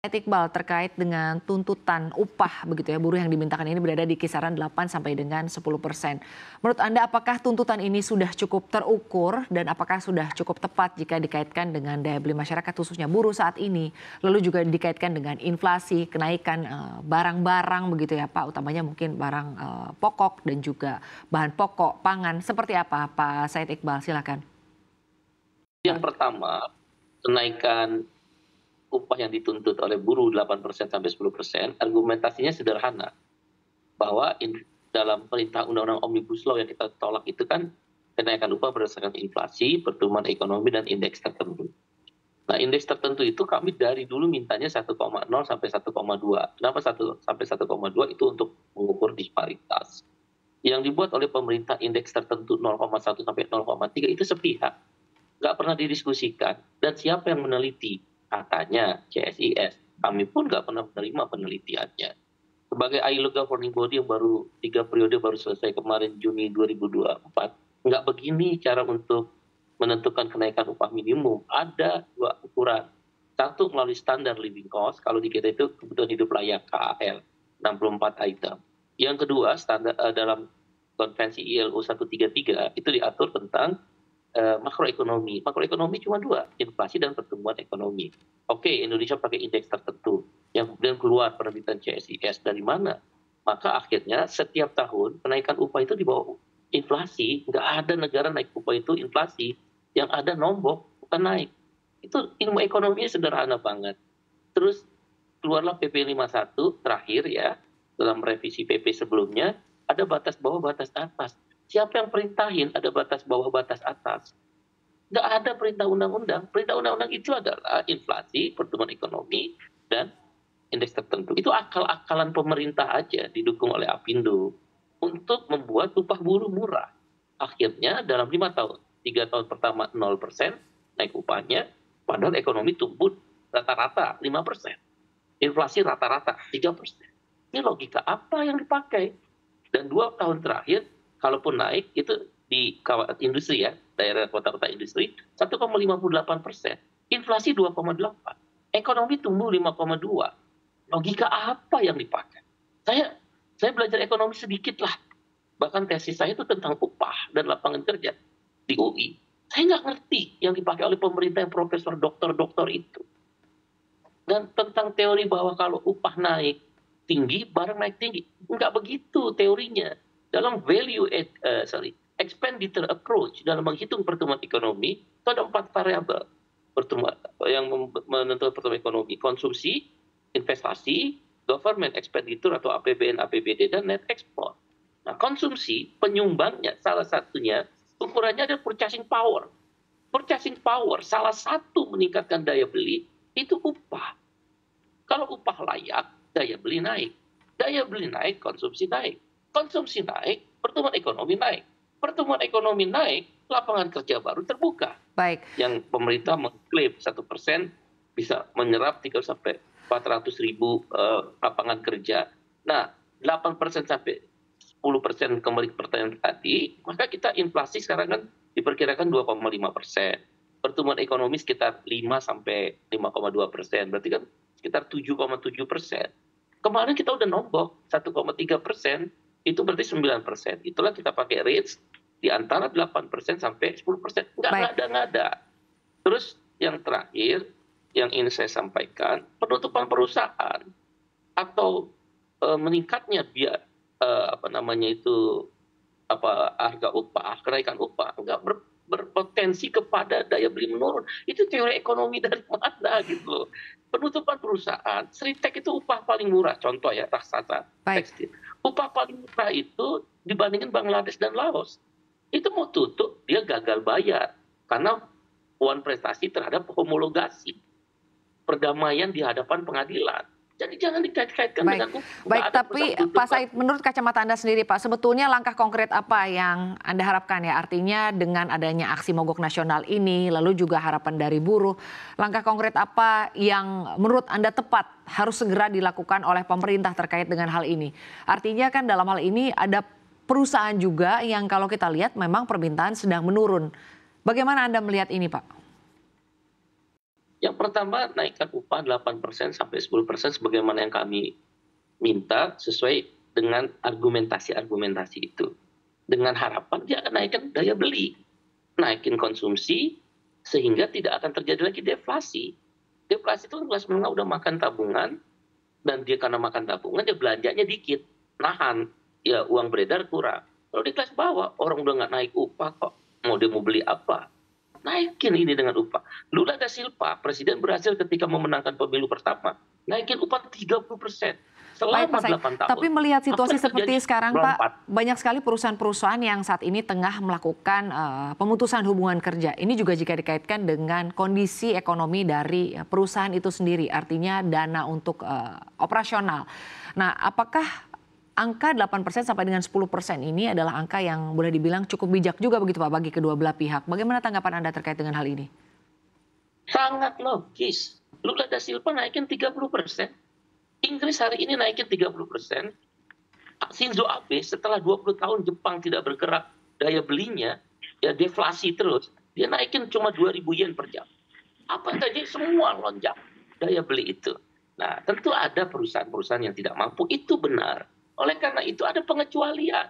Iqbal terkait dengan tuntutan upah begitu ya, buruh yang dimintakan ini berada di kisaran 8 sampai dengan 10%. Menurut Anda apakah tuntutan ini sudah cukup terukur dan apakah sudah cukup tepat jika dikaitkan dengan daya beli masyarakat khususnya buruh saat ini, lalu juga dikaitkan dengan inflasi, kenaikan barang-barang begitu ya Pak, utamanya mungkin barang pokok dan juga bahan pokok pangan. Seperti apa Pak Said Iqbal, silakan. Yang pertama, kenaikan upah yang dituntut oleh buruh 8% sampai 10%, argumentasinya sederhana, bahwa dalam perintah undang-undang Omnibus Law yang kita tolak itu kan kenaikan upah berdasarkan inflasi, pertumbuhan ekonomi, dan indeks tertentu. Nah, indeks tertentu itu kami dari dulu mintanya 1,0 sampai 1,2. Kenapa 1 sampai 1,2 itu untuk mengukur disparitas. Yang dibuat oleh pemerintah indeks tertentu 0,1 sampai 0,3 itu sepihak. Nggak pernah didiskusikan, dan siapa yang meneliti? Katanya CSIS. Kami pun nggak pernah menerima penelitiannya. Sebagai ILO governing body yang baru 3 periode baru selesai kemarin Juni 2024, nggak begini cara untuk menentukan kenaikan upah minimum. Ada 2 ukuran. Satu melalui standar living cost, kalau di kita itu kebutuhan hidup layak KAL, 64 item. Yang kedua, standar dalam konvensi ILO 133 itu diatur tentang makroekonomi. Makroekonomi cuma 2, inflasi dan pertumbuhan ekonomi. Oke, Indonesia pakai indeks tertentu yang kemudian keluar penerbitan CSIS dari mana? Maka akhirnya setiap tahun kenaikan upah itu di bawah inflasi. Nggak ada negara naik upah itu inflasi. Yang ada nombok, bukan naik. Itu ilmu ekonominya sederhana banget. Terus keluarlah PP 51 terakhir ya, dalam revisi PP sebelumnya, ada batas bawah, batas atas. Siapa yang perintahin ada batas bawah, batas atas? Nggak ada perintah undang-undang. Perintah undang-undang itu adalah inflasi, pertumbuhan ekonomi, dan indeks tertentu. Itu akal-akalan pemerintah aja didukung oleh Apindo untuk membuat upah buruh murah. Akhirnya dalam 5 tahun, 3 tahun pertama 0% naik upahnya, padahal ekonomi tumbuh rata-rata 5%. Inflasi rata-rata 3%. Ini logika apa yang dipakai? Dan 2 tahun terakhir, kalaupun naik itu di industri ya, daerah kota-kota industri 1,58%, inflasi 2,8, ekonomi tumbuh 5,2. Logika apa yang dipakai? Saya belajar ekonomi sedikit lah, bahkan tesis saya itu tentang upah dan lapangan kerja di UI. Saya nggak ngerti yang dipakai oleh pemerintah yang profesor doktor itu. Dan tentang teori bahwa kalau upah naik tinggi, barang naik tinggi, nggak begitu teorinya. Dalam expenditure approach dalam menghitung pertumbuhan ekonomi itu ada 4 variabel pertumbuhan yang menentukan pertumbuhan ekonomi: konsumsi, investasi, government expenditure atau APBN, APBD, dan net export. Nah, konsumsi penyumbangnya salah satunya ukurannya adalah purchasing power. Purchasing power salah satu meningkatkan daya beli itu upah. Kalau upah layak, daya beli naik. Daya beli naik, konsumsi naik. Konsumsi naik, pertumbuhan ekonomi naik. Pertumbuhan ekonomi naik, lapangan kerja baru terbuka. Baik. Yang pemerintah mengklaim 1% bisa menyerap 3 sampai 400 ribu lapangan kerja. Nah, 8% sampai 10% kembali ke pertanyaan tadi, maka kita inflasi sekarang kan diperkirakan 2,5%. Pertumbuhan ekonomi sekitar 5 sampai 5,2%. Berarti kan sekitar 7,7%. Kemarin kita udah nombok 1,3%, itu berarti 9%. Itulah kita pakai range di antara 8% sampai 10%. Nggak ada. Terus yang terakhir, yang ingin saya sampaikan, penutupan perusahaan atau meningkatnya harga upah, kenaikan upah, nggak berpotensi kepada daya beli menurun. Itu teori ekonomi dari mana gitu loh. Penutupan perusahaan, Sritek itu upah paling murah, contoh ya, raksasa tekstil. Upah paling murah itu dibandingkan Bangladesh dan Laos. Itu mau tutup, dia gagal bayar. Karena puan prestasi terhadap homologasi. Perdamaian di hadapan pengadilan. Jadi jangan dikait-kaitkan dengan Baik, tapi Pak Said, menurut kacamata Anda sendiri Pak, sebetulnya langkah konkret apa yang Anda harapkan ya? Artinya dengan adanya aksi mogok nasional ini, lalu juga harapan dari buruh, langkah konkret apa yang menurut Anda tepat harus segera dilakukan oleh pemerintah terkait dengan hal ini? Artinya kan dalam hal ini ada perusahaan juga yang kalau kita lihat memang permintaan sedang menurun. Bagaimana Anda melihat ini Pak? Yang pertama, naikkan upah 8% sampai 10% sebagaimana yang kami minta sesuai dengan argumentasi-argumentasi itu. Dengan harapan dia akan naikkan daya beli, naikin konsumsi, sehingga tidak akan terjadi lagi deflasi. Deflasi itu kelas menengah udah makan tabungan, dan dia karena makan tabungan dia belanjanya dikit, nahan, ya uang beredar kurang. Kalau di kelas bawah orang udah nggak naik upah kok, mau beli apa? Naikin ini dengan upah. Lula da Silva, presiden berhasil ketika memenangkan pemilu pertama, naikin upah 30% Baik Pak selama Said, 8 tahun. tapi melihat situasi Apa yang seperti terjadi? sekarang Melompat. Pak, banyak sekali perusahaan-perusahaan yang saat ini tengah melakukan pemutusan hubungan kerja. Ini juga jika dikaitkan dengan kondisi ekonomi dari perusahaan itu sendiri, artinya dana untuk operasional. Nah, apakah angka 8% sampai dengan 10% ini adalah angka yang boleh dibilang cukup bijak juga begitu Pak bagi kedua belah pihak? Bagaimana tanggapan Anda terkait dengan hal ini? Sangat logis. Lula da Silva naikin 30%. Inggris hari ini naikin 30%. Shinzo Abe setelah 20 tahun Jepang tidak bergerak, daya belinya ya deflasi terus, dia naikin cuma 2.000 yen per jam. Apa yang terjadi? Semua lonjak daya beli itu. Nah, tentu ada perusahaan-perusahaan yang tidak mampu, itu benar. Oleh karena itu ada pengecualian.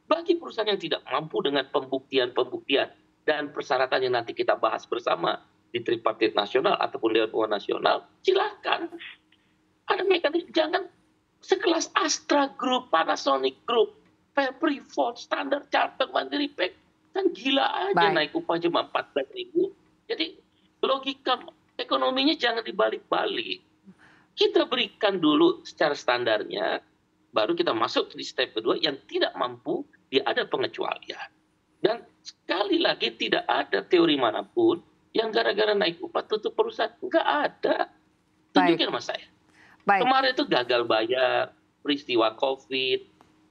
Bagi perusahaan yang tidak mampu dengan pembuktian-pembuktian dan persyaratan yang nanti kita bahas bersama di tripartit nasional ataupun Dewan Pengupahan Nasional, silakan. Ada mekanisme, jangan sekelas Astra Group, Panasonic Group, Freeport, Standard Chartered, Mandiri Bank, kan gila aja Baik. naik upah cuma 14.000. Jadi logika ekonominya jangan dibalik-balik. Kita berikan dulu secara standarnya, baru kita masuk di step kedua yang tidak mampu, dia ada pengecualian. Dan sekali lagi tidak ada teori manapun yang gara-gara naik upah tutup perusahaan. Nggak ada. Tunjukin sama saya. Baik. Kemarin itu gagal bayar, peristiwa COVID.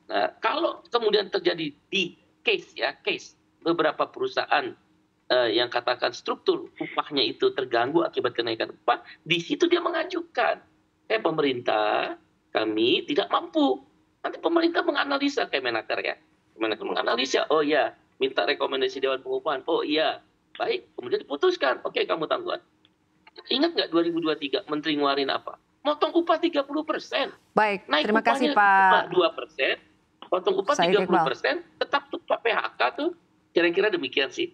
Nah, kalau kemudian terjadi di case beberapa perusahaan yang katakan struktur upahnya itu terganggu akibat kenaikan upah, di situ dia mengajukan, pemerintah kami tidak mampu. Nanti pemerintah menganalisa Kemenaker ya, Kemenaker menganalisa, oh ya minta rekomendasi Dewan Pengupahan, oh iya baik, kemudian diputuskan, oke kamu tangguhan. Ingat nggak 2023 Menteri ngeluarin apa? Motong upah 30%. Baik, Naik terima kasih upahnya Pak 2%, potong upah Said Iqbal. 30%, tetap PHK tuh. Kira-kira demikian sih.